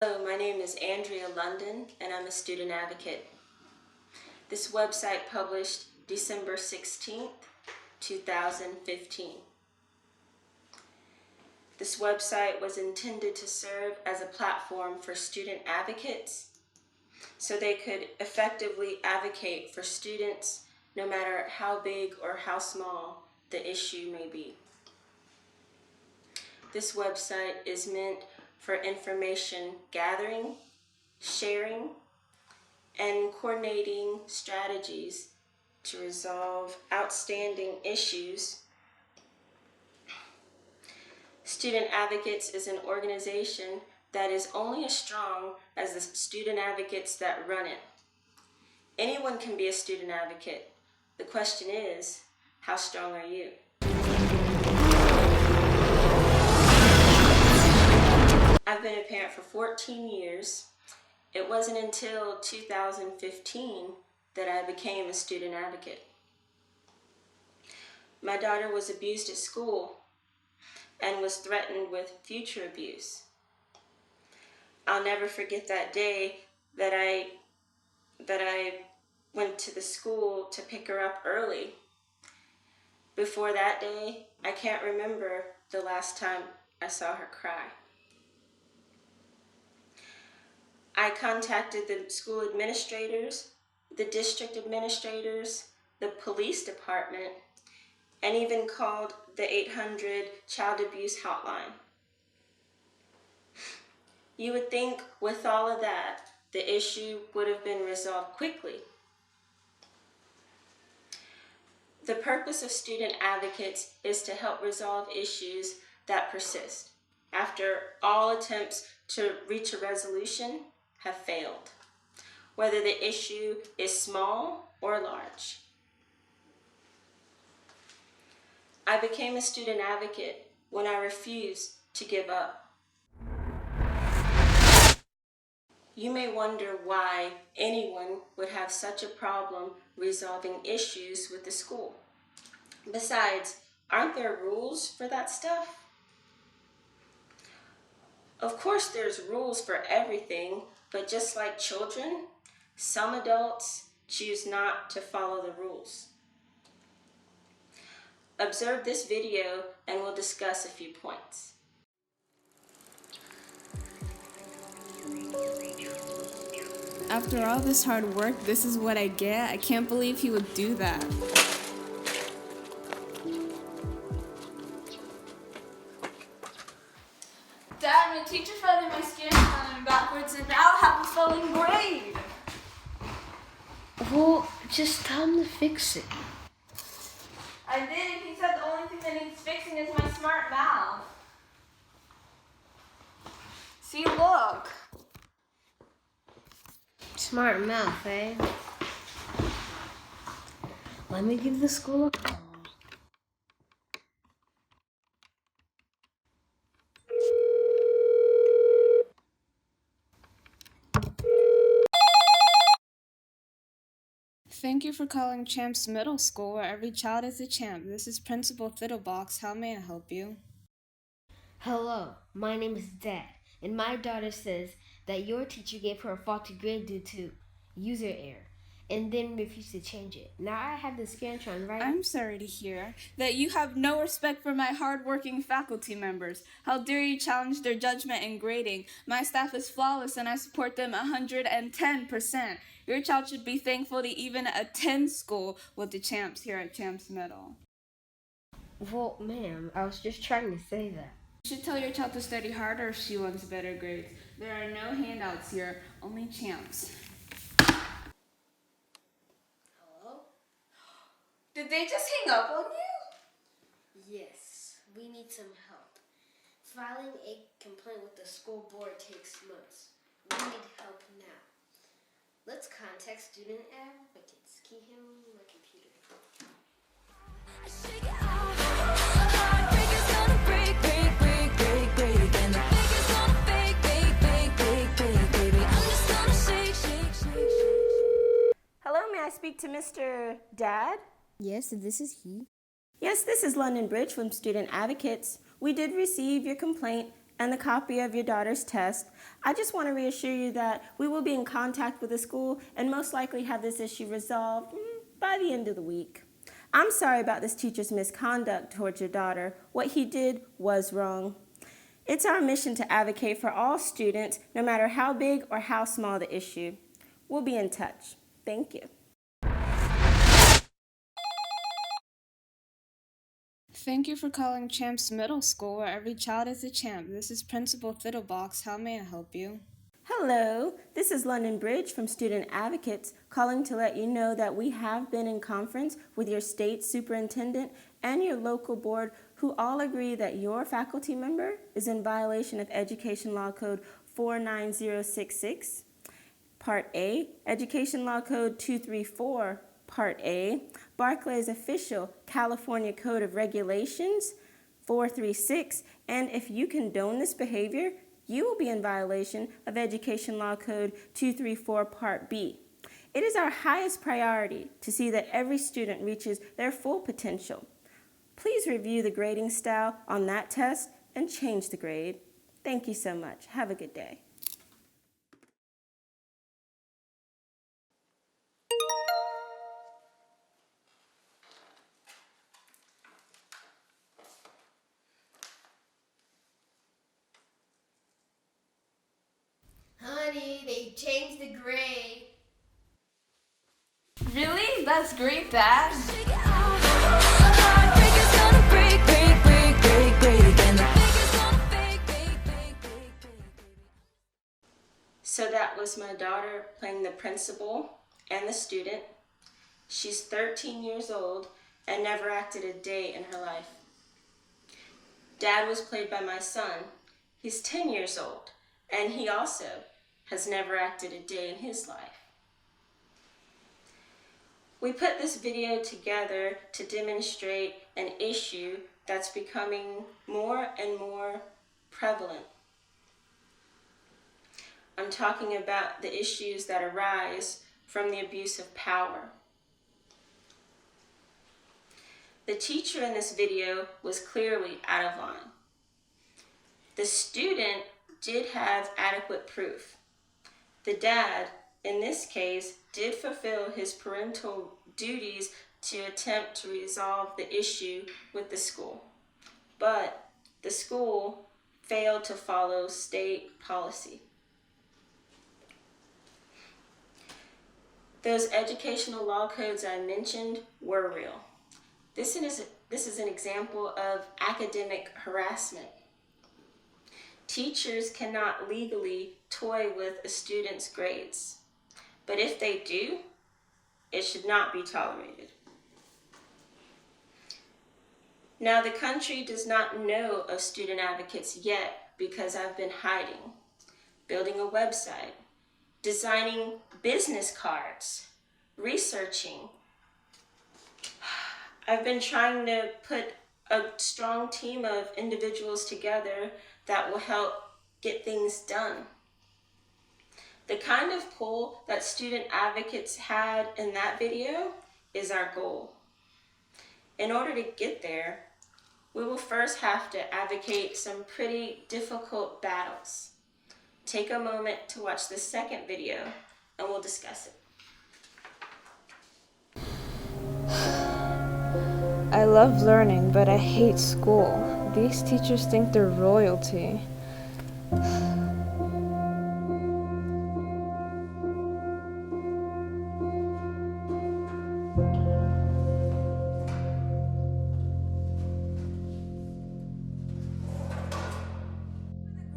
Hello, my name is Andrea London, and I'm a student advocate. This website published December 16th, 2015. This website was intended to serve as a platform for student advocates so they could effectively advocate for students no matter how big or how small the issue may be. This website is meant for information gathering, sharing, and coordinating strategies to resolve outstanding issues. Student Advocates is an organization that is only as strong as the student advocates that run it. Anyone can be a student advocate. The question is, how strong are you? I've been a parent for 14 years. It wasn't until 2015 that I became a student advocate. My daughter was abused at school and was threatened with future abuse. I'll never forget that day that I went to the school to pick her up early. Before that day, I can't remember the last time I saw her cry. I contacted the school administrators, the district administrators, the police department, and even called the 800 child abuse hotline. You would think with all of that, the issue would have been resolved quickly. The purpose of student advocates is to help resolve issues that persist after all attempts to reach a resolution have failed, whether the issue is small or large. I became a student advocate when I refused to give up. You may wonder why anyone would have such a problem resolving issues with the school. Besides, aren't there rules for that stuff? Of course, there's rules for everything, but just like children, some adults choose not to follow the rules. Observe this video and we'll discuss a few points. After all this hard work, this is what I get? I can't believe he would do that. Dad, my teacher found my skin counting backwards and now I have a failing grade. Well, just tell him to fix it. I did, and he said the only thing that needs fixing is my smart mouth. See, look. Smart mouth, eh? Let me give the school a call. Thank you for calling Champs Middle School, where every child is a champ. This is Principal Fiddlebox. How may I help you? Hello, my name is Dad, and my daughter says that your teacher gave her a faulty grade due to user error, and then refused to change it. Now I have the Scantron, right? I'm sorry to hear that you have no respect for my hardworking faculty members. How dare you challenge their judgment in grading? My staff is flawless and I support them 110%. Your child should be thankful to even attend school with the champs here at Champs Middle. Well, ma'am, I was just trying to say that. You should tell your child to study harder if she wants better grades. There are no handouts here, only champs. Hello? Did they just hang up on you? Yes, we need some help. Filing a complaint with the school board takes months. We need help now. Let's contact student advocates. Can you hand me my computer? Hello, may I speak to Mr. Dad? Yes, this is he. Yes, this is London Bridge from Student Advocates. We did receive your complaint and the copy of your daughter's test, I just want to reassure you that we will be in contact with the school and most likely have this issue resolved by the end of the week. I'm sorry about this teacher's misconduct towards your daughter. What he did was wrong. It's our mission to advocate for all students, no matter how big or how small the issue. We'll be in touch. Thank you. Thank you for calling Champs Middle School, where every child is a champ. This is Principal Fiddlebox. How may I help you? Hello, this is London Bridge from Student Advocates, calling to let you know that we have been in conference with your state superintendent and your local board, who all agree that your faculty member is in violation of Education Law Code 49066, Part A, Education Law Code 234, Part A, Barclay's official California Code of Regulations 436, and if you condone this behavior, you will be in violation of Education Law Code 234, Part B. It is our highest priority to see that every student reaches their full potential. Please review the grading style on that test and change the grade. Thank you so much. Have a good day. Honey, they changed the grade. Really? That's great, Dad. So that was my daughter playing the principal and the student. She's 13 years old and never acted a day in her life. Dad was played by my son. He's 10 years old, and he also has never acted a day in his life. We put this video together to demonstrate an issue that's becoming more and more prevalent. I'm talking about the issues that arise from the abuse of power. The teacher in this video was clearly out of line. The student did have adequate proof. The dad, in this case, did fulfill his parental duties to attempt to resolve the issue with the school, but the school failed to follow state policy. Those educational law codes I mentioned were real. This is an example of academic harassment. Teachers cannot legally toy with a student's grades, but if they do, it should not be tolerated. Now, the country does not know of student advocates yet because I've been hiding, building a website, designing business cards, researching. I've been trying to put a strong team of individuals together that will help get things done. The kind of pull that student advocates had in that video is our goal. In order to get there, we will first have to advocate some pretty difficult battles. Take a moment to watch the second video and we'll discuss it. I love learning, but I hate school. These teachers think they're royalty.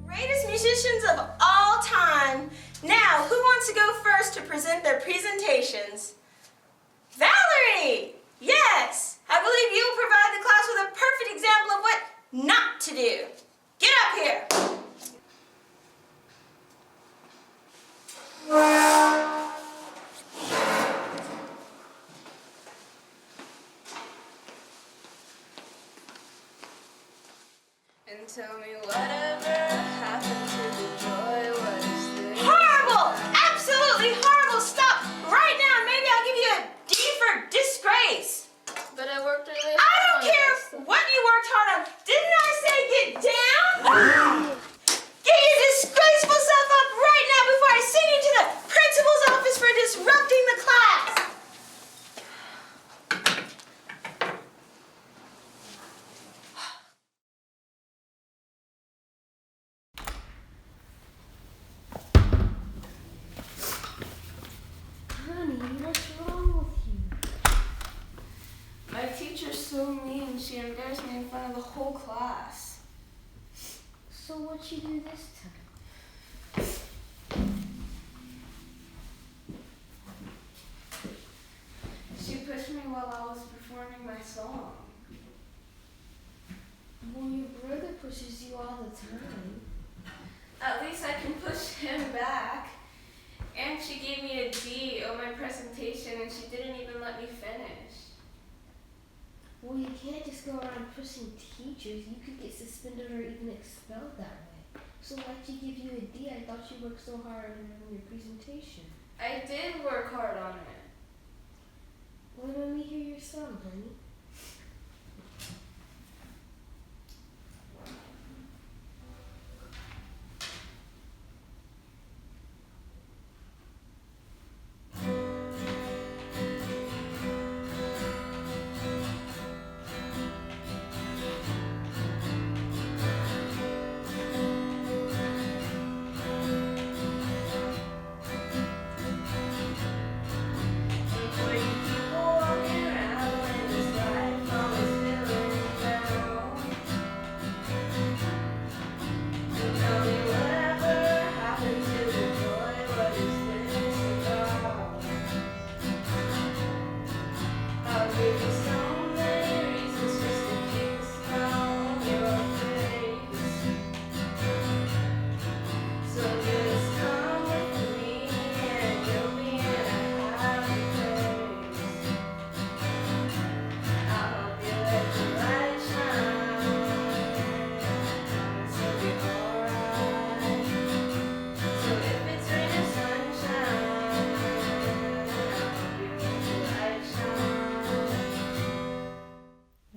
Greatest musicians of all time. Now, who wants to go first to present their presentations? Valerie! Yes! I believe you will provide the class with a perfect example of what not to do. Get up here. And tell me whatever happened to the joy was this. Horrible! Absolutely horrible! Stop right now. Maybe I'll give you a D for disgrace. But I worked really I hard don't care what you worked hard on. Didn't I say get down? whole class. So what'd she do this time? She pushed me while I was performing my song. Well, your brother pushes you all the time. At least I can push him back. And she gave me a D on my presentation and she didn't even let me finish. Well, you can't just go around pushing teachers. You could get suspended or even expelled that way. So why'd she give you a D? I thought you worked so hard on your presentation. I did work hard on it. Well, let me hear your song, honey.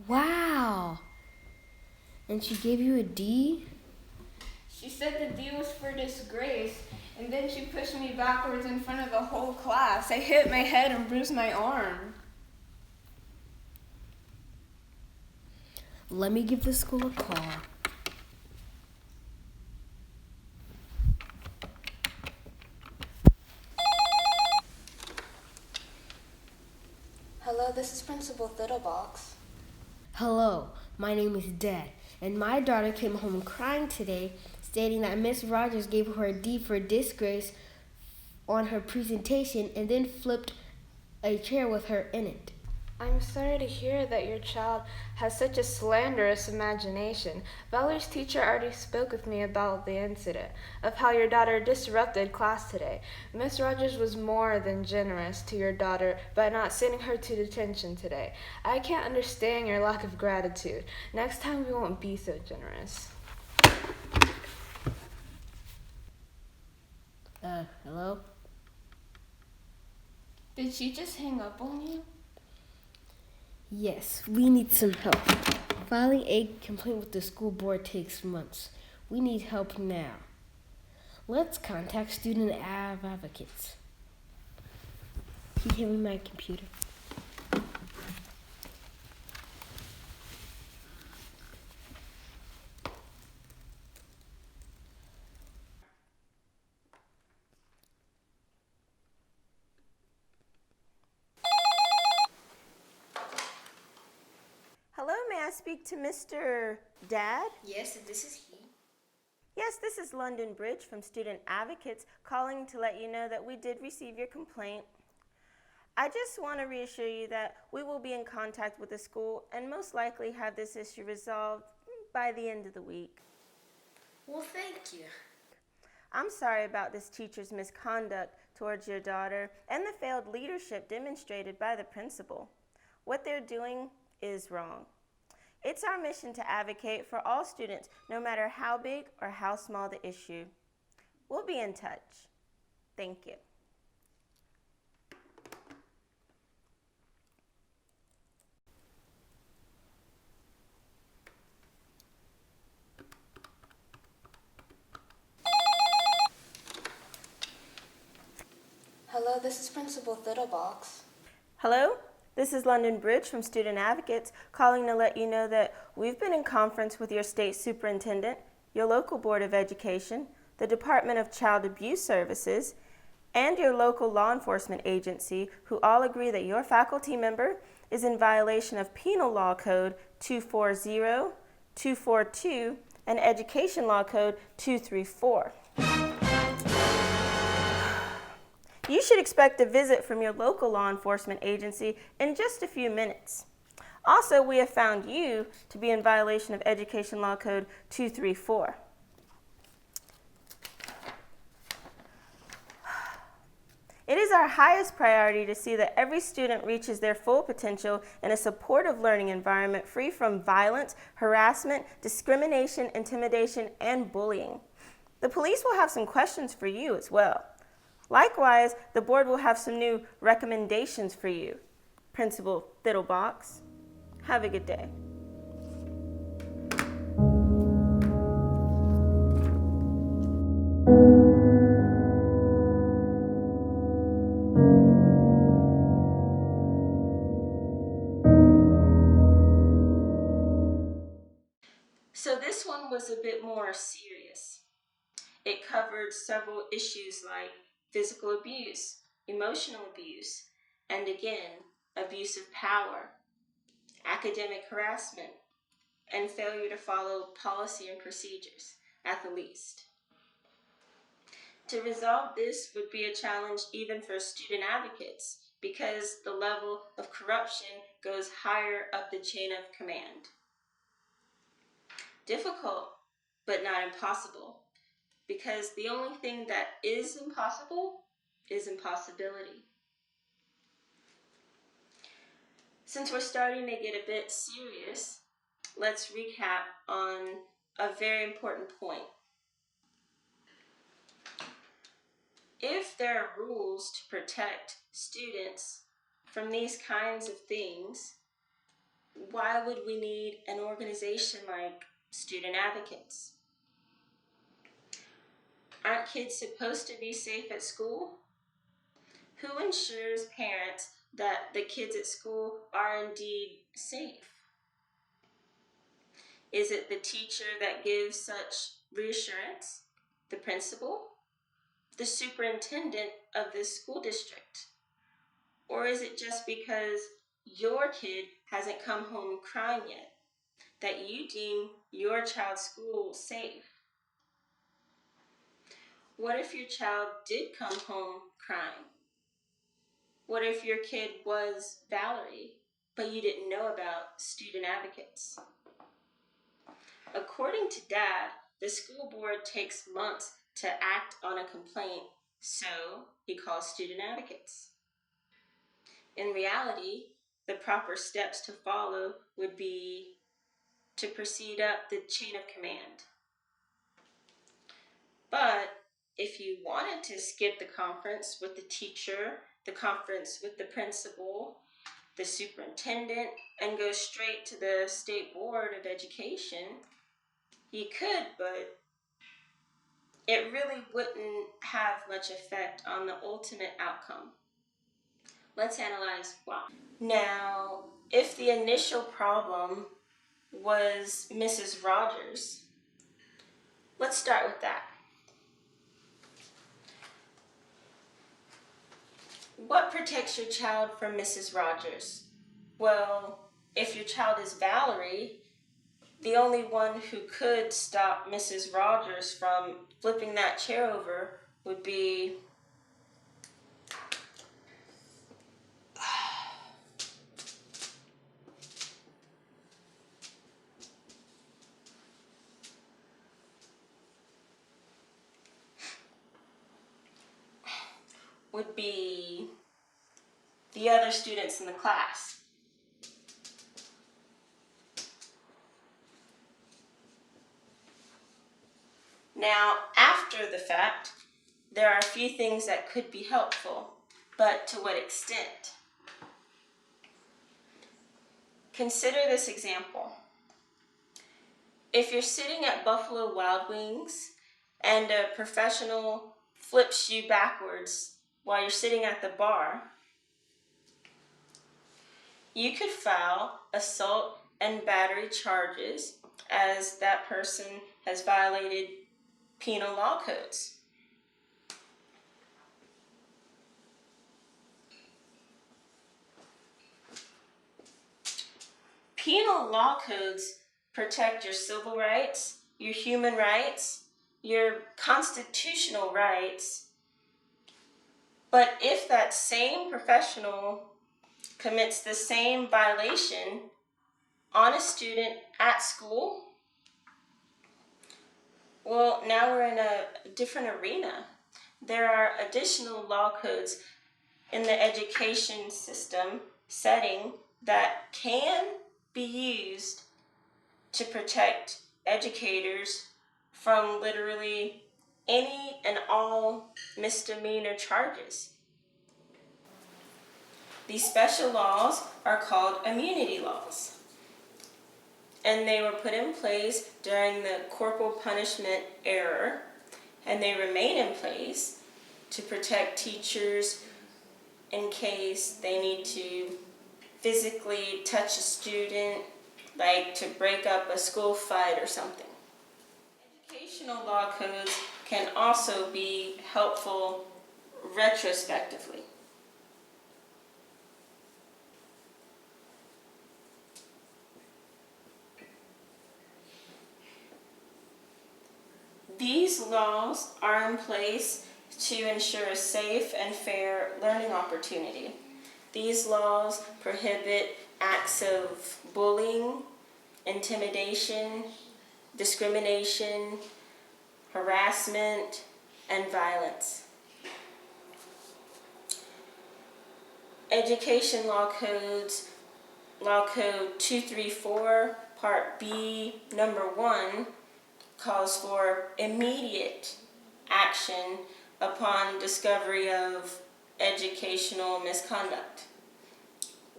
Wow! And she gave you a D? She said the D was for disgrace, and then she pushed me backwards in front of the whole class. I hit my head and bruised my arm. Let me give the school a call. Hello, this is Principal Fiddlebox. Hello, my name is Dad, and my daughter came home crying today, stating that Miss Rogers gave her a D for disgrace on her presentation and then flipped a chair with her in it. I'm sorry to hear that your child has such a slanderous imagination. Valerie's teacher already spoke with me about the incident, of how your daughter disrupted class today. Miss Rogers was more than generous to your daughter by not sending her to detention today. I can't understand your lack of gratitude. Next time we won't be so generous. Hello? Did she just hang up on you? Yes, we need some help. Filing a complaint with the school board takes months. We need help now. Let's contact student advocates. Can you hand me my computer? Hello, may I speak to Mr. Dad? Yes, this is he. Yes, this is London Bridge from Student Advocates calling to let you know that we did receive your complaint. I just want to reassure you that we will be in contact with the school and most likely have this issue resolved by the end of the week. Well, thank you. I'm sorry about this teacher's misconduct towards your daughter and the failed leadership demonstrated by the principal. What they're doing is wrong. It's our mission to advocate for all students, no matter how big or how small the issue. We'll be in touch. Thank you. Hello, this is Principal Fiddlebox. Hello, this is London Bridge from Student Advocates calling to let you know that we've been in conference with your state superintendent, your local board of education, the Department of Child Abuse Services, and your local law enforcement agency, who all agree that your faculty member is in violation of Penal Law Code 242 and Education Law Code 234. You should expect a visit from your local law enforcement agency in just a few minutes. Also, we have found you to be in violation of Education Law Code 234. It is our highest priority to see that every student reaches their full potential in a supportive learning environment free from violence, harassment, discrimination, intimidation, and bullying. The police will have some questions for you as well. Likewise, the board will have some new recommendations for you. Principal Fiddlebox, have a good day. So this one was a bit more serious. It covered several issues like physical abuse, emotional abuse, and again, abuse of power, academic harassment, and failure to follow policy and procedures at the least. To resolve this would be a challenge even for student advocates because the level of corruption goes higher up the chain of command. Difficult, but not impossible, because the only thing that is impossible is impossibility. Since we're starting to get a bit serious, let's recap on a very important point. If there are rules to protect students from these kinds of things, why would we need an organization like student advocates? Aren't kids supposed to be safe at school? Who ensures parents that the kids at school are indeed safe? Is it the teacher that gives such reassurance? The principal? The superintendent of this school district? Or is it just because your kid hasn't come home crying yet that you deem your child's school safe? What if your child did come home crying? What if your kid was Valerie, but you didn't know about student advocates? According to Dad, the school board takes months to act on a complaint, so he calls student advocates. In reality, the proper steps to follow would be to proceed up the chain of command. But if you wanted to skip the conference with the teacher, the conference with the principal, the superintendent, and go straight to the State Board of Education, you could, but it really wouldn't have much effect on the ultimate outcome. Let's analyze why. Now, if the initial problem was Mrs. Rogers, let's start with that. What protects your child from Mrs. Rogers? Well, if your child is Valerie, the only one who could stop Mrs. Rogers from flipping that chair over would be the other students in the class. Now, after the fact, there are a few things that could be helpful, but to what extent? Consider this example. If you're sitting at Buffalo Wild Wings and a professional flips you backwards while you're sitting at the bar, you could file assault and battery charges as that person has violated penal law codes. Penal law codes protect your civil rights, your human rights, your constitutional rights. But if that same professional commits the same violation on a student at school, well, now we're in a different arena. There are additional law codes in the education system setting that can be used to protect educators from literally any and all misdemeanor charges. These special laws are called immunity laws, and they were put in place during the corporal punishment era, and they remain in place to protect teachers in case they need to physically touch a student, like to break up a school fight or something. Educational law codes can also be helpful retrospectively. These laws are in place to ensure a safe and fair learning opportunity. These laws prohibit acts of bullying, intimidation, discrimination, harassment, and violence. Education law codes, Law Code 234, Part B, number 1, calls for immediate action upon discovery of educational misconduct,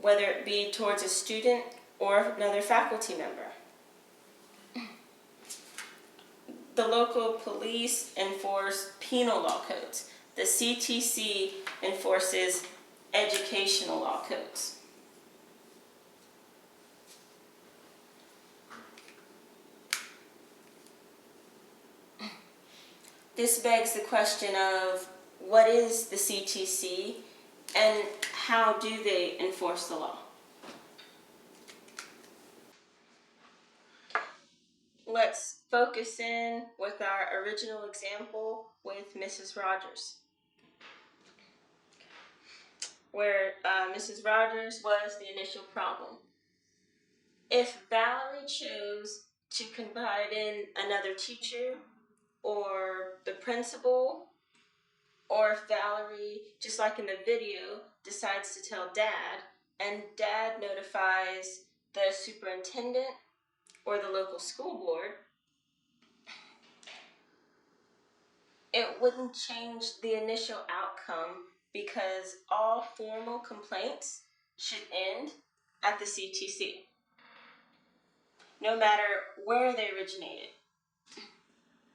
whether it be towards a student or another faculty member. The local police enforce penal law codes. The CTC enforces educational law codes. This begs the question of what is the CTC and how do they enforce the law? Let's focus in with our original example with Mrs. Rogers, where Mrs. Rogers was the initial problem. If Valerie chose to confide in another teacher or the principal, or if Valerie, just like in the video, decides to tell Dad, and Dad notifies the superintendent or the local school board, it wouldn't change the initial outcome because all formal complaints should end at the CTC, no matter where they originated.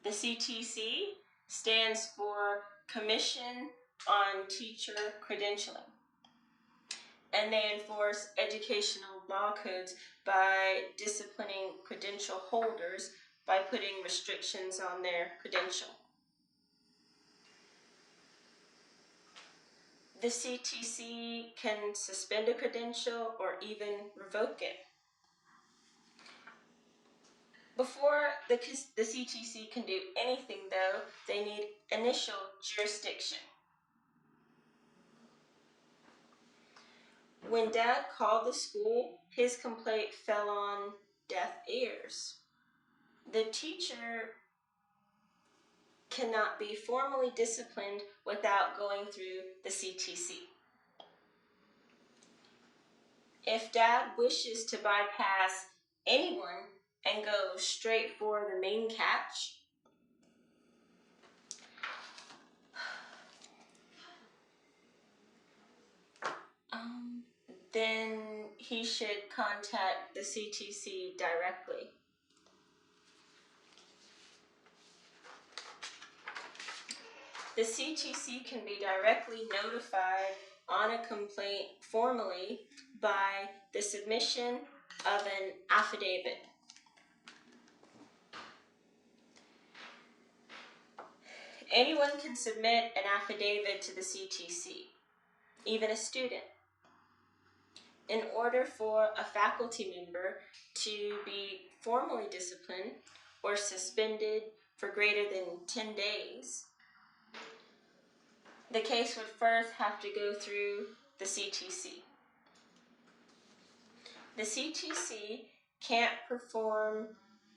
The CTC stands for Commission on Teacher Credentialing, and they enforce educational law codes by disciplining credential holders by putting restrictions on their credential. The CTC can suspend a credential or even revoke it. Before the CTC can do anything, though, they need initial jurisdiction. When Dad called the school, his complaint fell on deaf ears. The teacher cannot be formally disciplined without going through the CTC. If Dad wishes to bypass anyone and go straight for the main catch, then he should contact the CTC directly. The CTC can be directly notified on a complaint formally by the submission of an affidavit. Anyone can submit an affidavit to the CTC, even a student. in order for a faculty member to be formally disciplined or suspended for greater than 10 days, the case would first have to go through the CTC. The CTC can't perform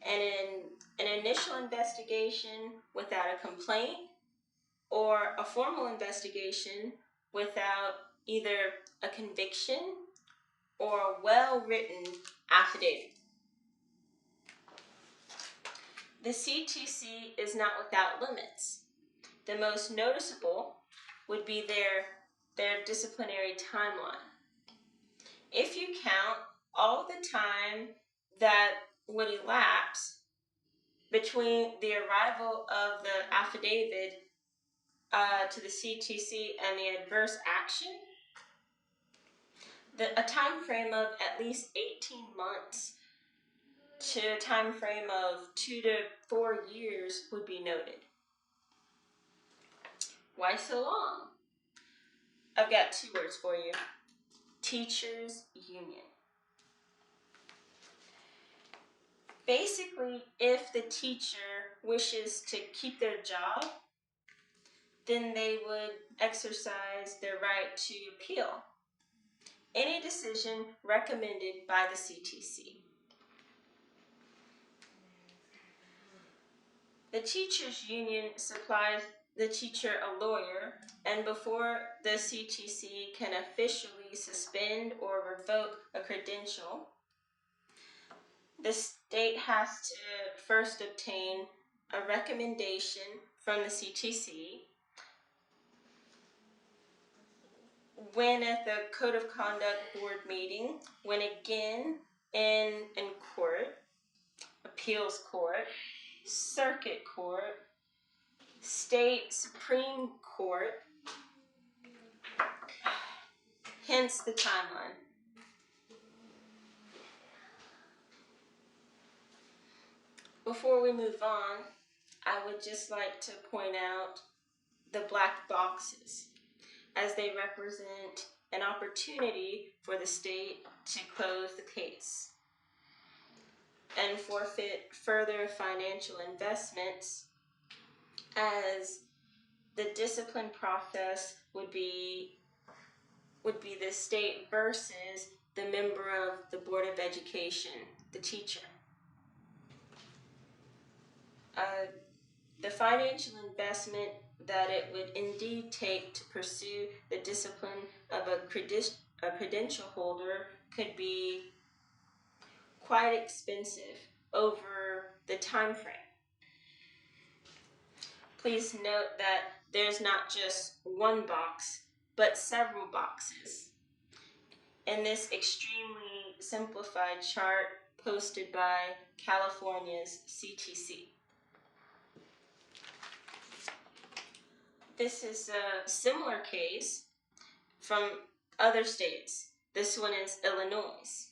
an initial investigation without a complaint or a formal investigation without either a conviction or a well-written affidavit. The CTC is not without limits. The most noticeable would be their disciplinary timeline. If you count all the time that would elapse between the arrival of the affidavit to the CTC and the adverse action, a time frame of at least 18 months to a time frame of 2 to 4 years would be noted. Why so long? I've got 2 words for you. Teachers union. Basically, if the teacher wishes to keep their job, then they would exercise their right to appeal any decision recommended by the CTC. The teachers union supplies the teacher a lawyer, and before the CTC can officially suspend or revoke a credential, the state has to first obtain a recommendation from the CTC. When at the Code of Conduct Board meeting, when again in court, appeals court, circuit court, state Supreme Court, hence the timeline. Before we move on, I would just like to point out the black boxes, as they represent an opportunity for the state to close the case and forfeit further financial investments, as the discipline process would be the state versus the member of the Board of Education, the teacher. The financial investment that it would indeed take to pursue the discipline of a credential holder could be quite expensive over the time frame. Please note that there's not just one box, but several boxes in this extremely simplified chart posted by California's CTC. This is a similar case from other states. This one is Illinois.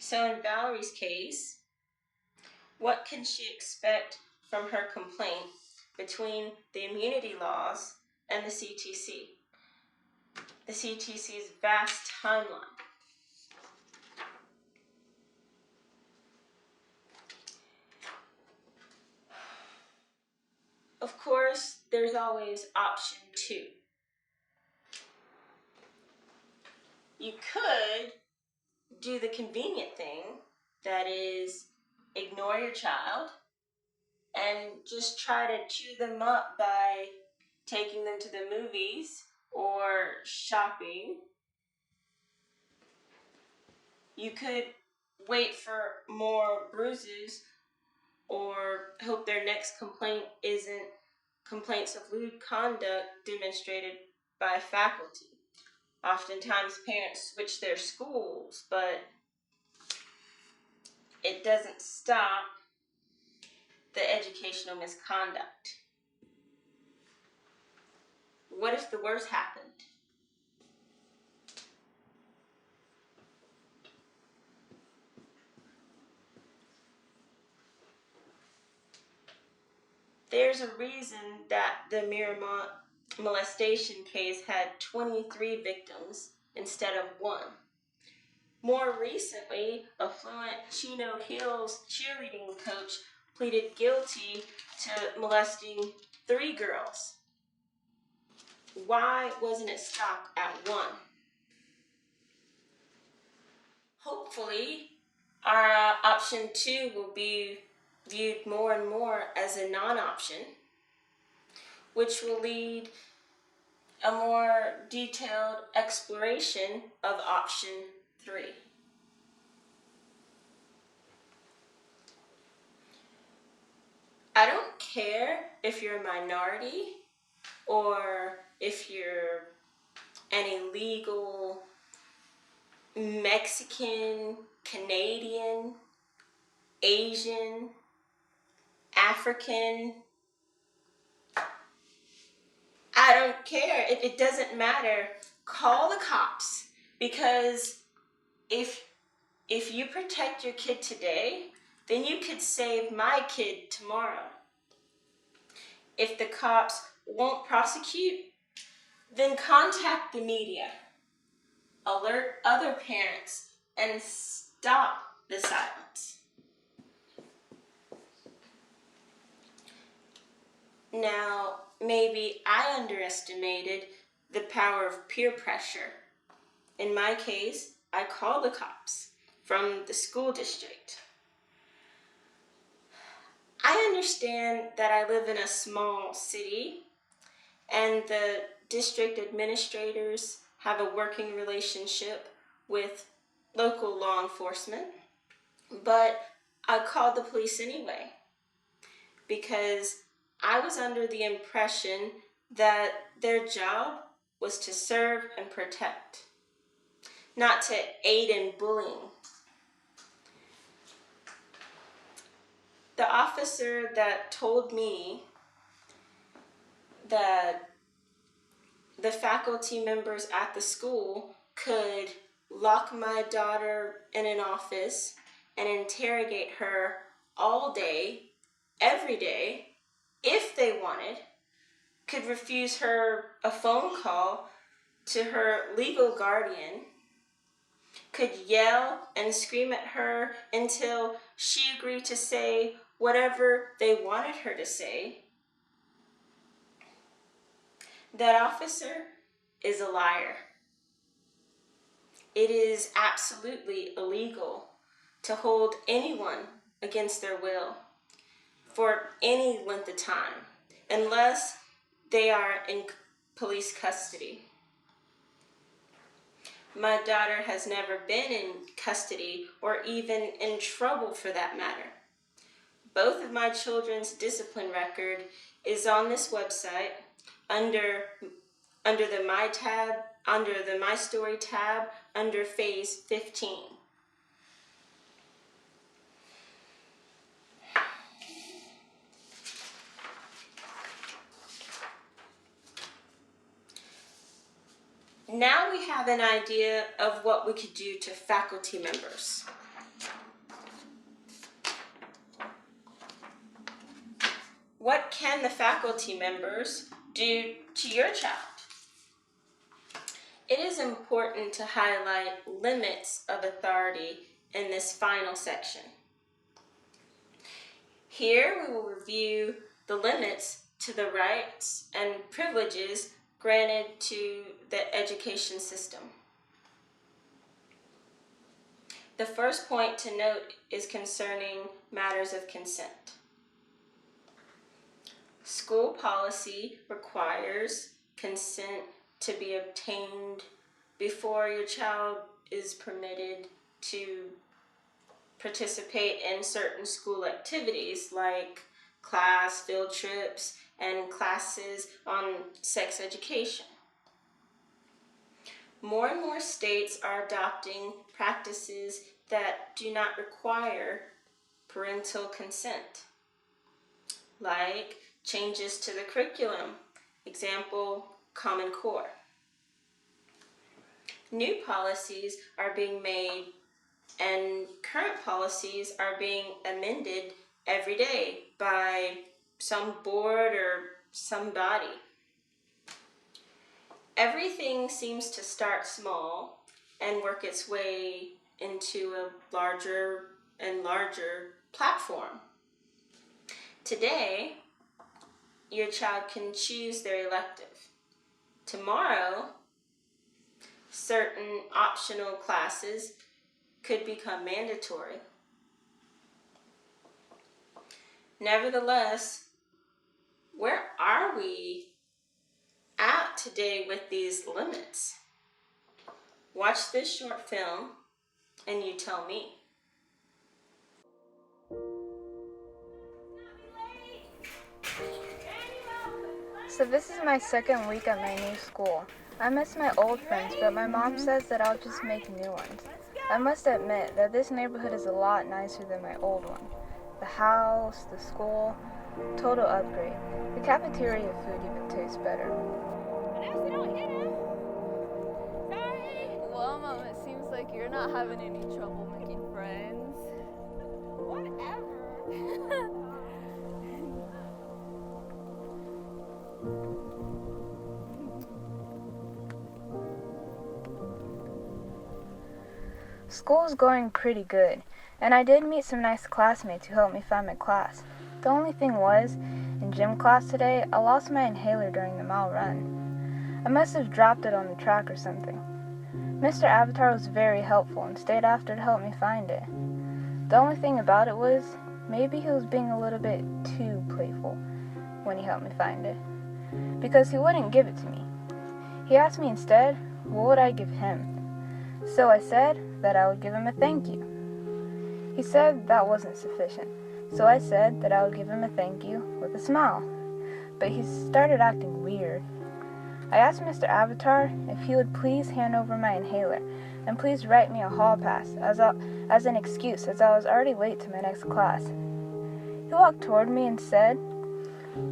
So in Valerie's case, what can she expect from her complaint between the immunity laws and the CTC? The CTC's vast timeline. Of course, there's always option 2. You could do the convenient thing, that is, ignore your child and just try to chew them up by taking them to the movies or shopping. You could wait for more bruises or hope their next complaint isn't complaints of lewd conduct demonstrated by faculty. Oftentimes parents switch their schools, but it doesn't stop the educational misconduct. What if the worst happened? there's a reason that the Miramont molestation case had 23 victims instead of 1. More recently, a fluent Chino Hills cheerleading coach pleaded guilty to molesting 3 girls. Why wasn't it stopped at 1? Hopefully, our option 2 will be viewed more and more as a non-option, which will lead a more detailed exploration of option 3. I don't care if you're a minority or if you're an illegal Mexican, Canadian, Asian, African. I don't care. It doesn't matter. Call the cops, because if you protect your kid today, then you could save my kid tomorrow. If the cops won't prosecute, then contact the media, alert other parents, and stop the silence. Now, maybe I underestimated the power of peer pressure. In my case, I called the cops from the school district. I understand that I live in a small city and the district administrators have a working relationship with local law enforcement, but I called the police anyway because I was under the impression that their job was to serve and protect, not to aid in bullying. The officer that told me that the faculty members at the school could lock my daughter in an office and interrogate her all day, every day, if they wanted, could refuse her a phone call to her legal guardian, could yell and scream at her until she agreed to say whatever they wanted her to say. That officer is a liar. It is absolutely illegal to hold anyone against their will for any length of time unless they are in police custody. My daughter has never been in custody or even in trouble for that matter. Both of my children's discipline record is on this website under the My Story tab, under phase 15. Now we have an idea of what we could do to faculty members. What can the faculty members do to your child? It is important to highlight limits of authority in this final section. Here we will review the limits to the rights and privileges granted to the education system. The first point to note is concerning matters of consent. School policy requires consent to be obtained before your child is permitted to participate in certain school activities like class, field trips, and classes on sex education. More and more states are adopting practices that do not require parental consent, like changes to the curriculum, example, Common Core. New policies are being made and current policies are being amended every day by some board or somebody. Everything seems to start small and work its way into a larger and larger platform. Today, your child can choose their elective. Tomorrow, certain optional classes could become mandatory. Nevertheless, where are we at today with these limits? Watch this short film and you tell me. So this is my second week at my new school. I miss my old friends, but my mom says that I'll just make new ones. I must admit that this neighborhood is a lot nicer than my old one. The house, the school, total upgrade. The cafeteria food even tastes better. Well, Mom, it seems like you're not having any trouble making friends. Whatever. School's going pretty good, and I did meet some nice classmates who helped me find my class. The only thing was, in gym class today, I lost my inhaler during the mile run. I must have dropped it on the track or something. Mr. Avatar was very helpful and stayed after to help me find it. The only thing about it was, maybe he was being a little bit too playful when he helped me find it, because he wouldn't give it to me. He asked me instead, what would I give him? So I said that I would give him a thank you. He said that wasn't sufficient, so I said that I would give him a thank you with a smile. But he started acting weird. I asked Mr. Avatar if he would please hand over my inhaler and please write me a hall pass as an excuse, as I was already late to my next class. He walked toward me and said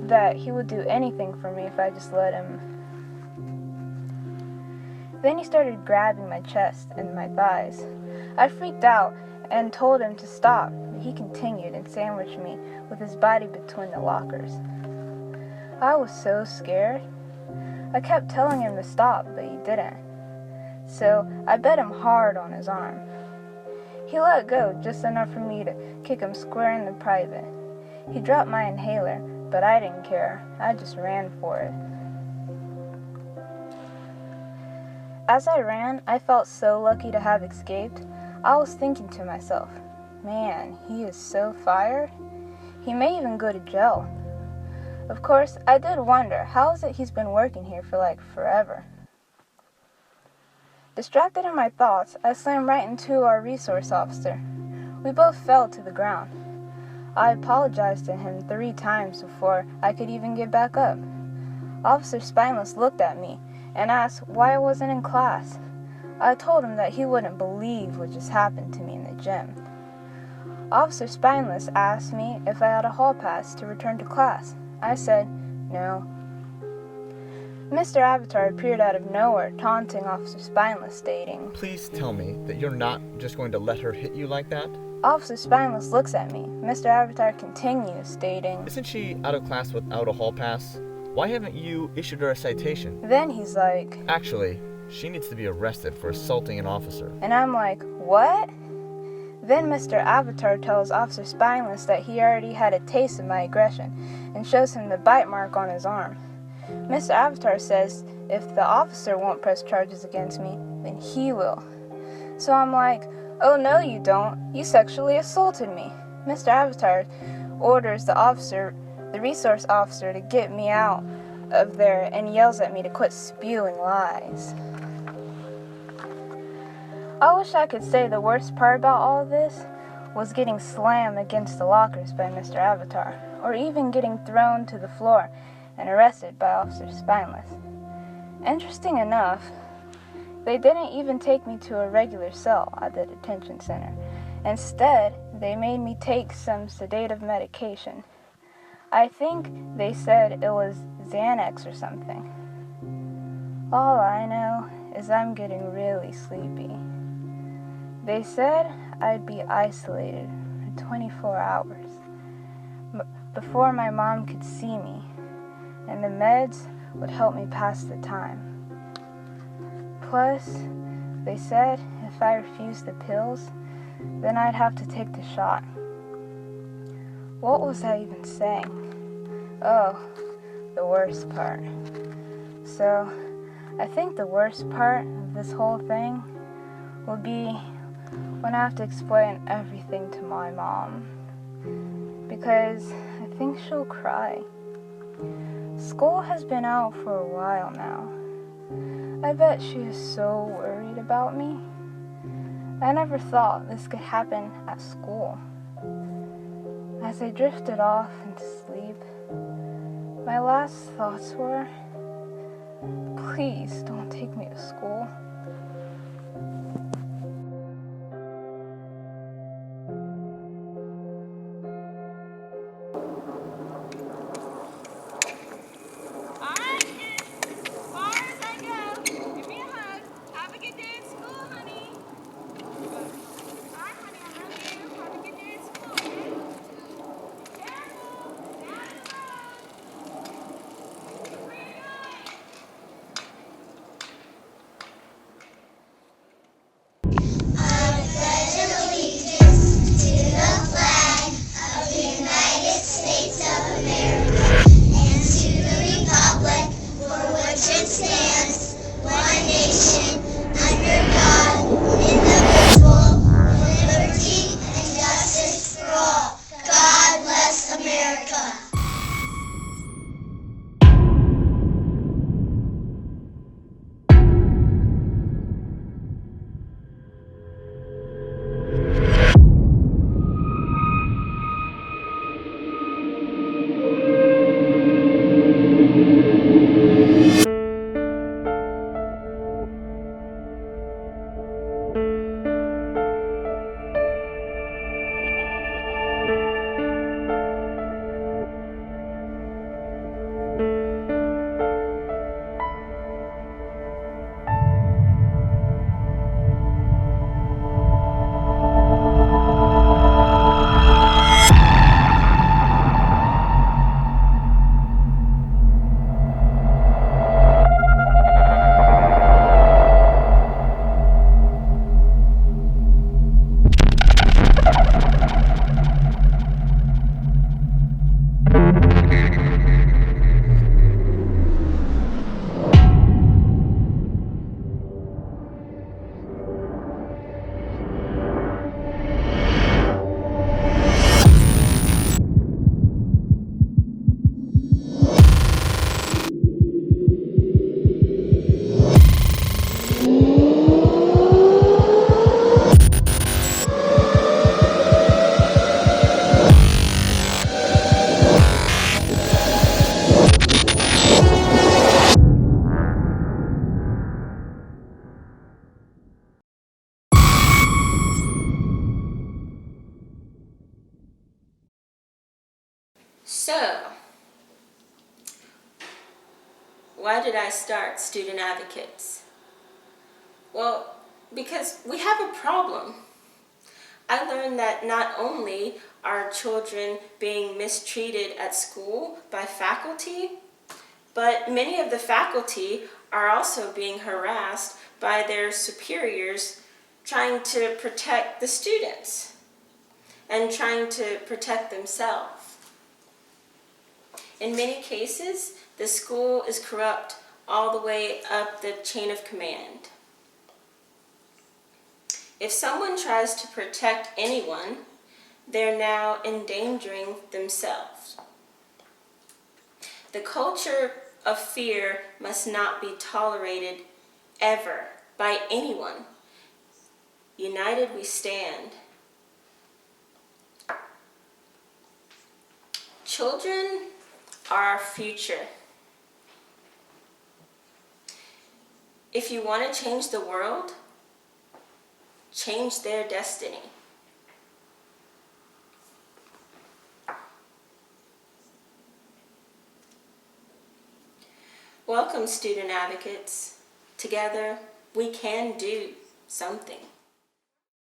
that he would do anything for me if I just let him. Then he started grabbing my chest and my thighs. I freaked out and told him to stop, but he continued and sandwiched me with his body between the lockers. I was so scared. I kept telling him to stop, but he didn't. So I bet him hard on his arm. He let go just enough for me to kick him square in the private. He dropped my inhaler, but I didn't care. I just ran for it. As I ran, I felt so lucky to have escaped. I was thinking to myself, man, he is so fired. He may even go to jail. Of course, I did wonder, how is it he's been working here for like forever? Distracted in my thoughts, I slammed right into our resource officer. We both fell to the ground. I apologized to him 3 times before I could even get back up. Officer Spineless looked at me and asked why I wasn't in class. I told him that he wouldn't believe what just happened to me in the gym. Officer Spineless asked me if I had a hall pass to return to class. I said, no. Mr. Avatar appeared out of nowhere, taunting Officer Spineless, stating, Please tell me that you're not just going to let her hit you like that? Officer Spineless looks at me. Mr. Avatar continues, stating, Isn't she out of class without a hall pass? Why haven't you issued her a citation? Then he's like, Actually, she needs to be arrested for assaulting an officer. and I'm like, what? Then Mr. Avatar tells Officer Spineless that he already had a taste of my aggression and shows him the bite mark on his arm. Mr. Avatar says if the officer won't press charges against me, then he will. So I'm like, oh no you don't, you sexually assaulted me. Mr. Avatar orders the resource officer to get me out of there and yells at me to quit spewing lies. I wish I could say the worst part about all of this was getting slammed against the lockers by Mr. Avatar, or even getting thrown to the floor and arrested by Officer Spineless. Interesting enough, they didn't even take me to a regular cell at the detention center. Instead, they made me take some sedative medication. I think they said it was Xanax or something. All I know is I'm getting really sleepy. They said I'd be isolated for 24 hours. before my mom could see me, and the meds would help me pass the time. Plus, they said if I refused the pills, then I'd have to take the shot. What was I even saying? Oh, the worst part. So, I think the worst part of this whole thing will be when I have to explain everything to my mom, because I think she'll cry. School has been out for a while now. I bet she is so worried about me. I never thought this could happen at school. As I drifted off into sleep, my last thoughts were, please don't take me to school. So, why did I start Student Advocates? Well, because we have a problem. I learned that not only are children being mistreated at school by faculty, but many of the faculty are also being harassed by their superiors trying to protect the students and trying to protect themselves. In many cases, the school is corrupt all the way up the chain of command. If someone tries to protect anyone, they're now endangering themselves. The culture of fear must not be tolerated ever by anyone. United we stand. Children are our future. If you want to change the world, change their destiny. Welcome, student advocates. Together, we can do something.